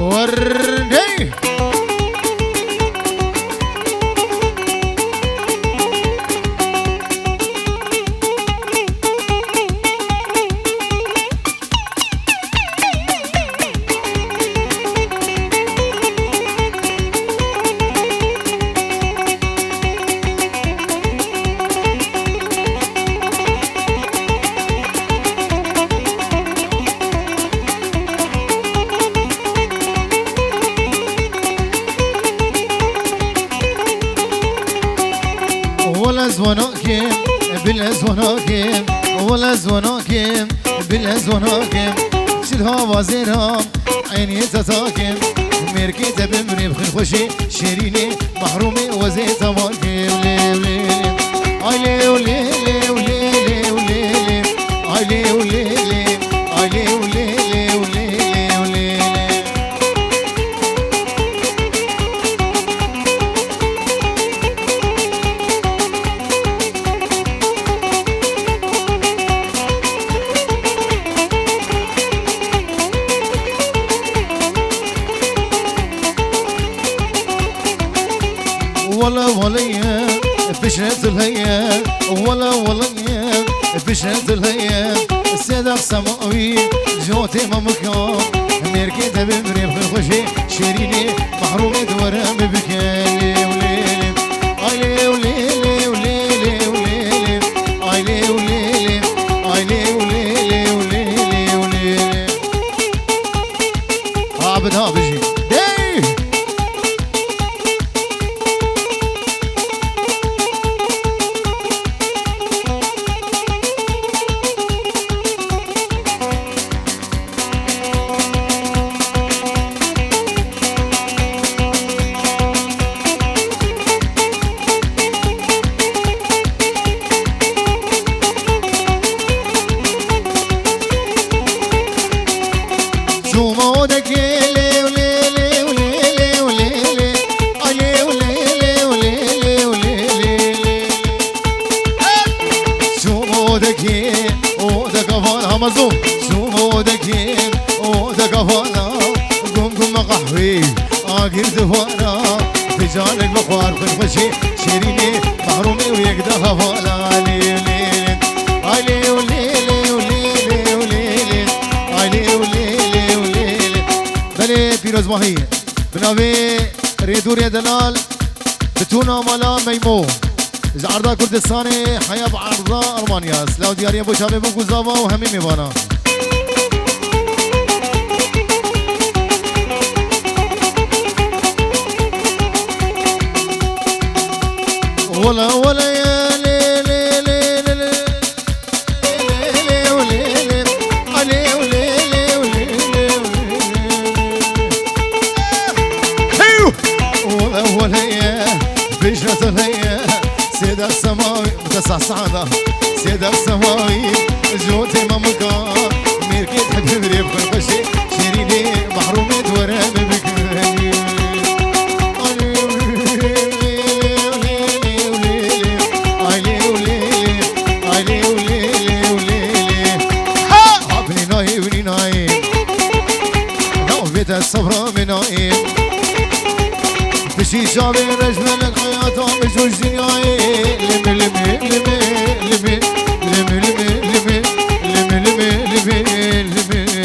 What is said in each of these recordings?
وردي والازوناكم بالازوناكم والازوناكم بالازوناكم شدها وزيرها عيني تتاكم مركيت بمري بخير خوشي شيريني محرومي وزيت مالكم لي ولي علي ولي لي ولي لي ولي لي علي ولي لي علي ولي لي ولي لي ولي ولا وليا بشرت الهيا ولا وليا بشرت الهيا السيدة سماوي جوتي ممكان مركيت بمري بخوشي شيريني محرومي دورا ببكالي وليلي علي وليلي وليلي وليلي علي وليلي علي وليلي وليلي وليلي عبدها بجي جانك بخوار خشي شيريني محرومي ويقدها فالا ليلي علي وليلي وليلي وليلي علي وليلي وليلي بلي بيروز ماهي بناوي ريدور دلال بتونا مالا ميمو إذا عرضا كردستاني حياة بعرضا أرمانيا سلاو دياريا بو شابي بو كوزابا وهمي ميبانا ولا ولا يا لي لي لي لي لي ولي علي ولي ولي ولا ولا يا بشرة الهيا سيدة السماوي متسع صعدة سيدة السماوي جوتي ممكان ميركي تحب تدري بكل خشي شيريني محرومي دورا ببكري الصبر منايم بشي شابي رجل الحياة مجوج دنياي لمي لمي لمي لمي لمي لمي لمي لمي لمي لمي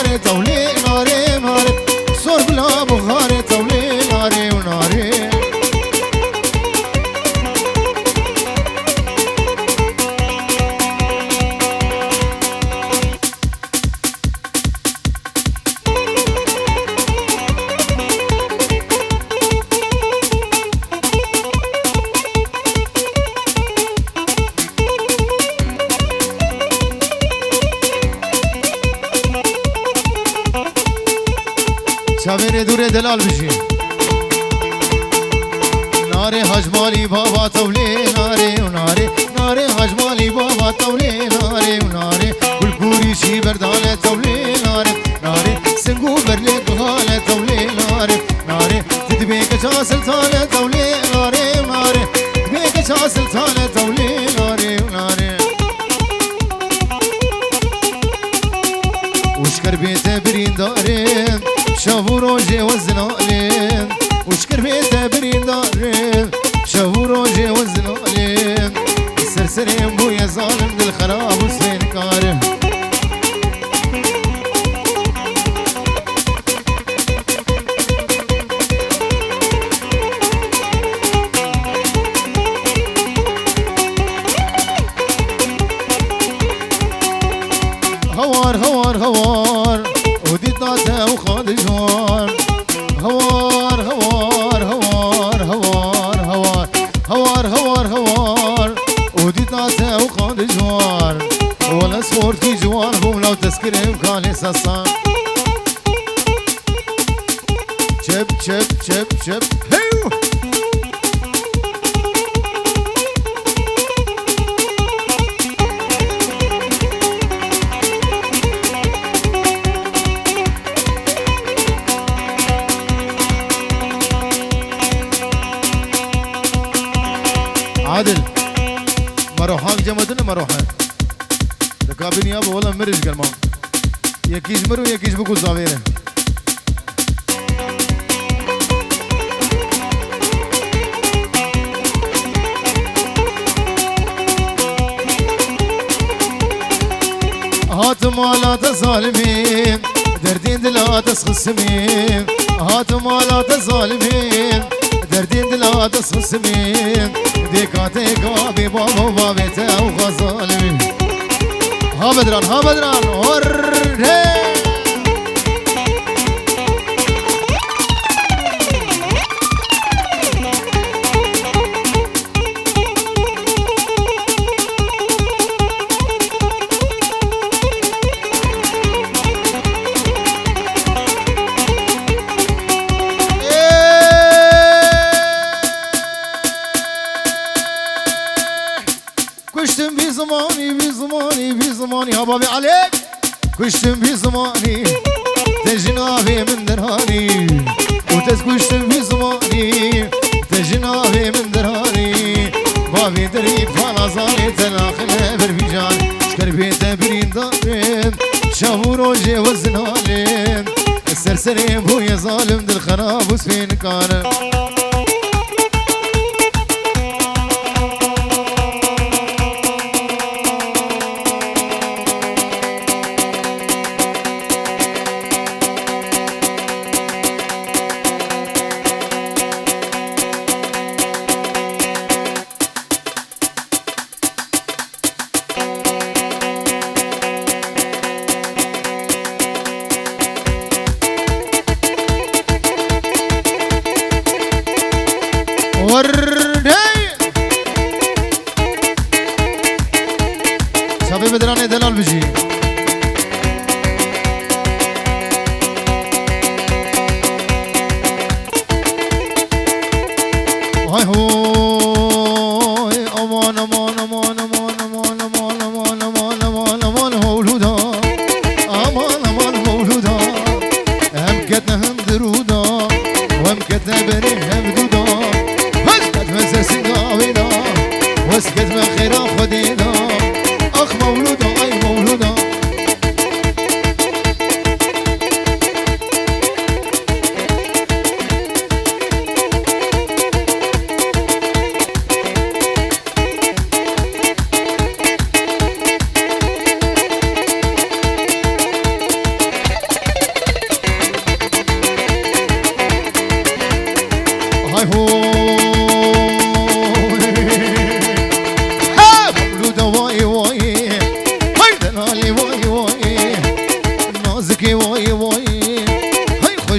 بخاره تولي ناري ناري صور بلا بخاره تولي ناري وناري شابير دور دلال بشي ناري هجمالي بابا تولي ناري وناري ناري هجمالي بابا تولي ناري وناري والكوري شي بردالة تولي ناري ناري سنقو برلي بغالة تولي ناري ناري تدبيك شا سلطانة تولي ناري وناري تدبيك شا سلطانة تولي ناري وناري وشكر بيت برين دارين شافو روجي وزنالين وشكر بيته برين دارين شافو روجي وزنالين السرسرين بويا ظالم للخراب وسفين كارم هوار هوار هوار وديت ناسه وخاد جوار هوار هوار هوار هوار هوار هوار هوار هوار وديت ناسه وخاد جوار ولا صور في جوار بوم لو تسكر امكاني ساسان شب شب شب شب هيو عادل مروحان جمعتنا مروحان دكابين يابا والله مرج قلمان يكيش مرو يكيش بكو زاويره هات مالات ظالمين دردين دلات خصمين هات مالات ظالمين دردين دلات خصمين ديكاتك ابي بابا بابته وغزالمين ها بدران ور كشتم بزماني يا بابي عليك كشتم بزماني تجنابي من درهاني وتسكشتم بزماني تجنابي من درهاني بابي دريب فانا زاني تناخلها بربيجان شكر بيته برين دارين شافو روجي وزنالين السرسرين بويا ظالم دل خراب وسفين كان وردي شباب بدراني دلال بجي هاي هوي امان امان امان امان امان امان امان امان امان امان مولودا امان امان مولودا هم كتنا هم درودا وهم كتنا بني هم دودا واسكت ما خيرا خدينا اخ مولودا اي مولودا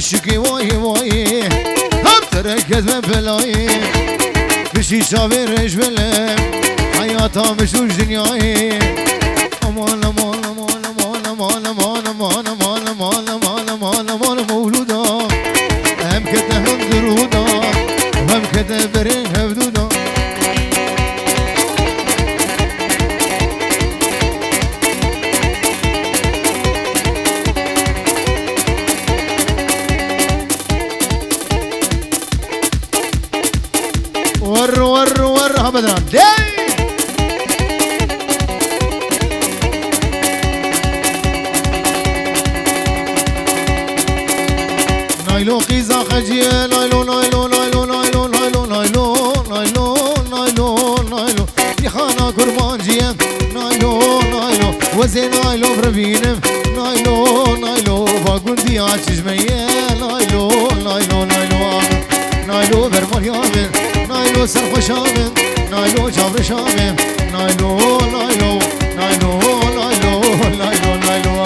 عاشقی وای وای هم ترکت به بلایی بشی شاوی رش بله حیاتا بشوش دنیایی امان امان امان امان امان امان امان امان امان امان امان امان مولودا هم کده هم درودا هم کده برین هفدودا ور ور ور ابدا نايلو قيزا خجيه نايلو نايلو نايلو نايلو نايلو نايلو نايلو نايلو نايلو يخانا قربانجيه نايلو نايلو وزي نايلو بربينم نايلو نايلو باقول دي عشجميه نايلو نايلو نايلو نايلو برمريامن نايلو سرخوشامن نايلو جابرشامن نايلو نايلو نايلو نايلو نايلو نايلو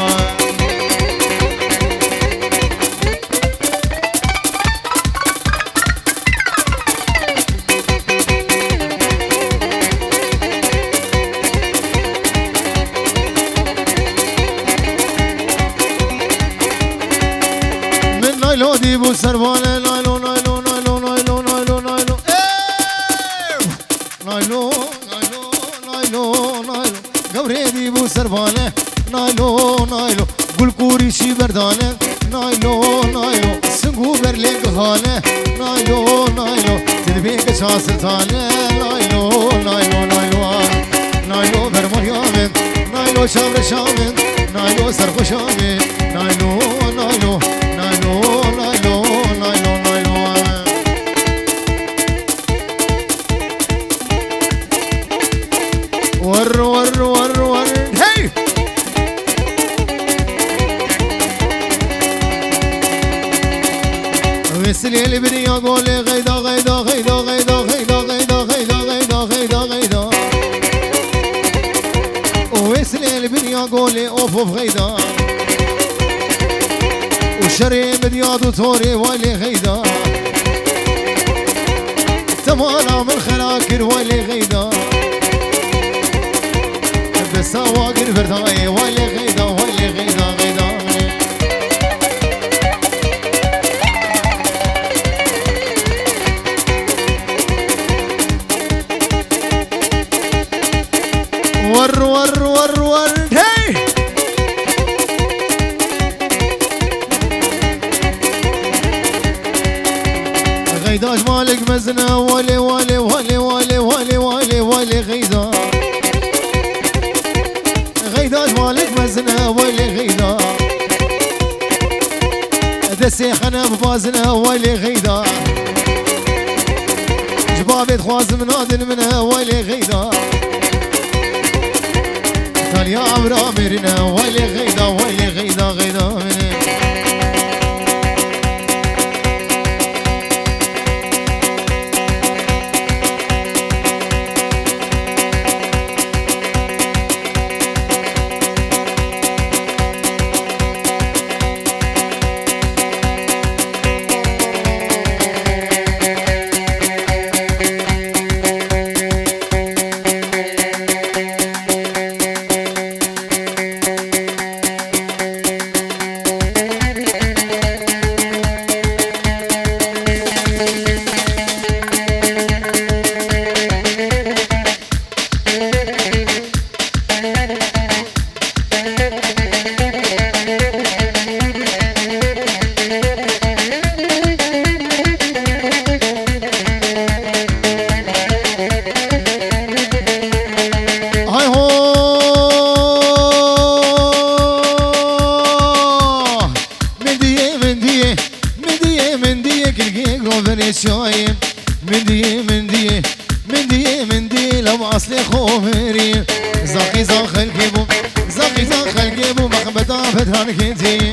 من نايلو ديبو سربانه نايلو نايلو نايلو نايلو نايلو نايلو نايلو نايلو نايلو نايلو قبري ديبو سربانه نايلو نايلو قول كوري شي بردانه نايلو نايلو سنقو برليك هانه نايلو نايلو تدبيك شاسرتانه نايلو نايلو نايلو نايلو برمريامن نايلو شامر شامن نايلو سرخوشامن نايلو نايلو نايلو نايلو نايلو نايلو ور ور ور ور هي ويسلي البنية قولي غيدا غيدا غيدا غيدا غيدا غيدا غيدا غيدا غيدا غيدا ويسلي البنية قولي اوف اوف غيدا وشري مدياد وتوري والي غيدا تمانا من خلاكر والي غيدا بسواقر برداي والي غيدا والي غيدا غيدا ور ور ور ور هي غيداش مالك مزنا والي والي والي والي والي والي والي غيدا غيداش مالك مزنا والي غيدا دسي خنا ببازنا والي غيدا جبابي تخواز من نادل منها والي غيدا قال يا عمرو امرنا والي غيدا والي غيدا غيدا منه اصلي خومري زاقي زاق الجيبو زاقي زاق الجيبو مخبطه فتان كنتي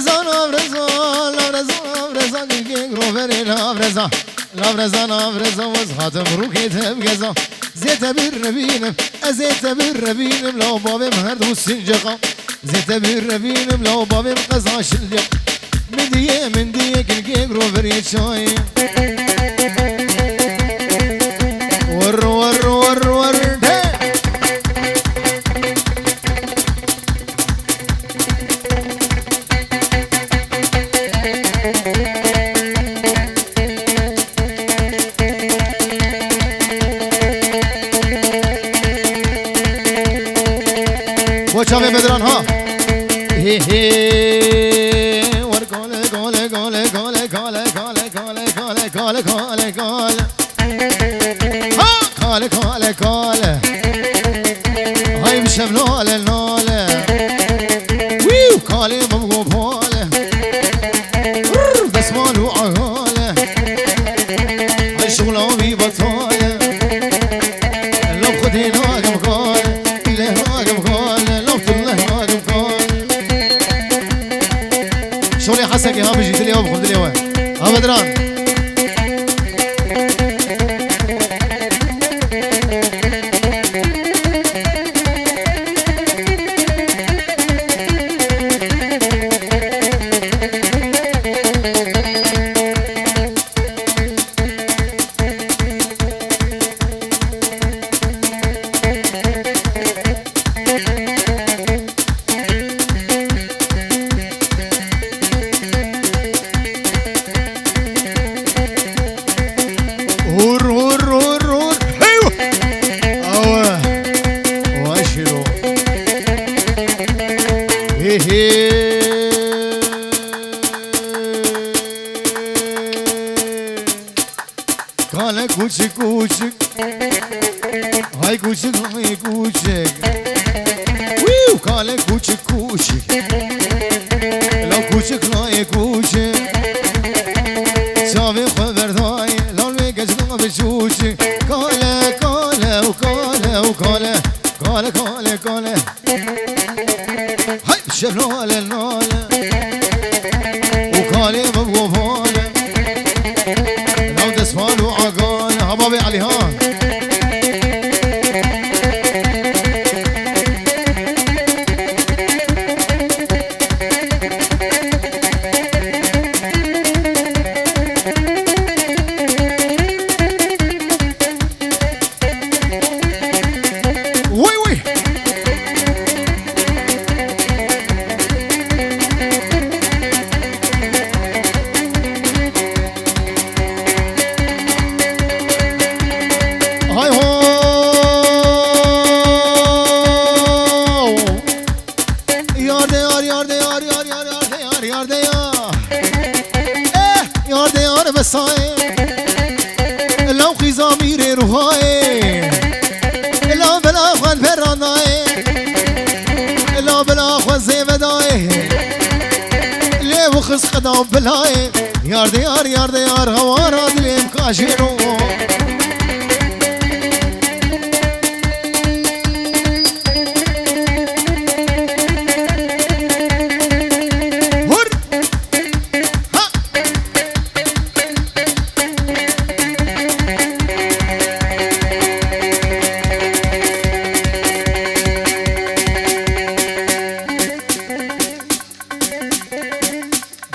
لافرزا لافرزا لافرزا لافرزا گنگ روبری لافرزا لافرزا لافرزا وزخاتم روكي تبقزا زيت بالربينم زيت بالربينم لو بابي مهرد والسنجقة زيت بالربينم لو بابي مقزا شلق من ديه گنگ روبری شاي ور ور ور ور وشافي بدران ها هي هي ور قال قال قال قال قال قال قال قال قال قال قال ها قال قال قال هاي مشبلول النول ويو قال مبغو بول دسمان وعهال هاي شغله بيبطال لو خدينا قم قال له قم قال شغلي حسن يا بيجي دلي وبخذ دلي وين ها بدران قال كوشك كوشك هاي كوشك هاي كوشك ويو قال كوشك كوشك لو كوشك لا كوشك شافي خبر ضاي لو الوقت بشوشك قال قال وقال وقال قال قال قال هاي شفنا النال وقال مبغوفان لو دسفان وعقان هبابي عليهان لو خزامير روحاي لا بلا خوان فراناي لا بلا خوان زيبداي ليه وخص قدام بلاي يار ديار يار ديار هوارا دليم كاشيرو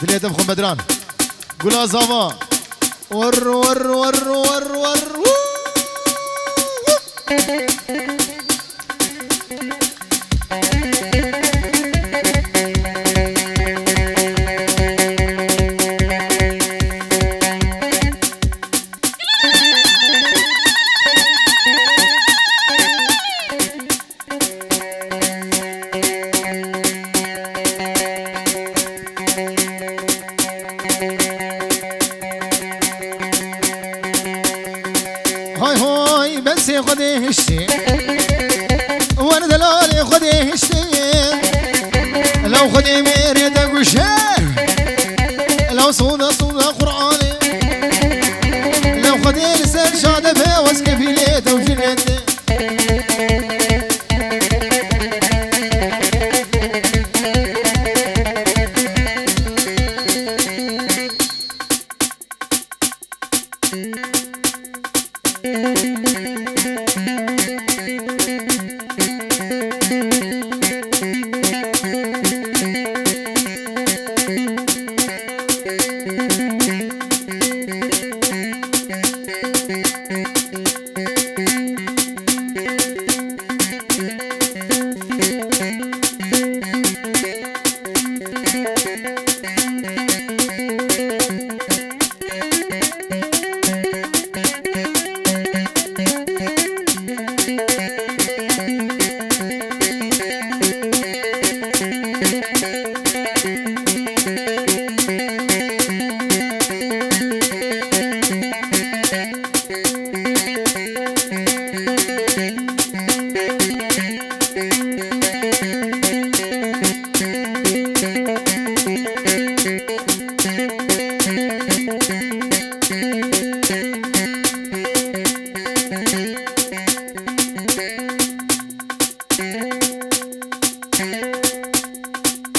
دليتم خم بدران قولا زاما ور ور ور ور ور هاي هاي بس خذي هالشي وانا دلالي خذي هالشي لو خذي ميريد اقول شيء لو صودا صودا قرآني لو خذي لسان شادة في وسكي في ليته وجنته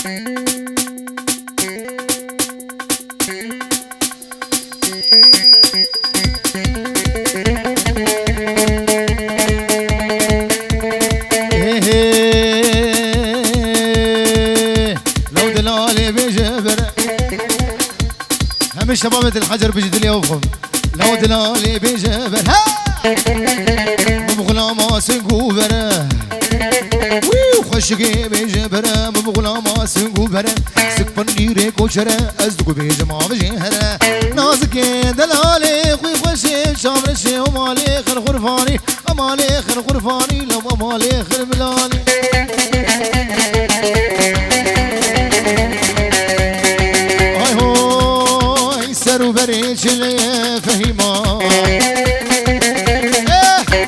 لو دلالي بجبر هم شبابة الحجر بجد اليوم لو دلالي بجبر بغلام سنقوبر وخشقي بجبر بغلام سنقوبر سكبن ديري كوشر ازدقو بجمع بجهر نازك دلالي خوي خشي شامرشي ومالي خر غرفاني امالي خر غرفاني لو امالي خر بلالي هاي هاي سرو بريش لي فهيما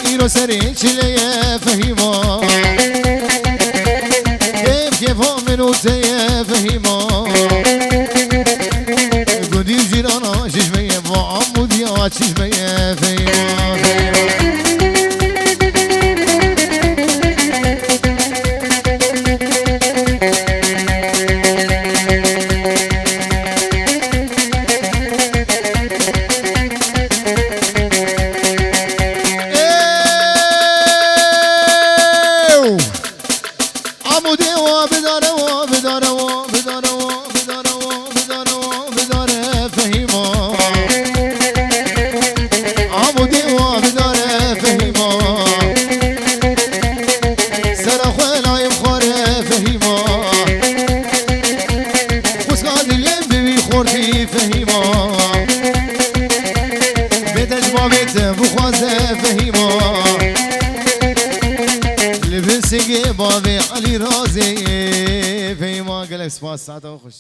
ايرو سريش لي فهيما كيف منو تي فهيما قدي جيرانا ششمية وعمود يا ششمية فهيما بابي علي رازي فيما قال لك سباس ساعة وخش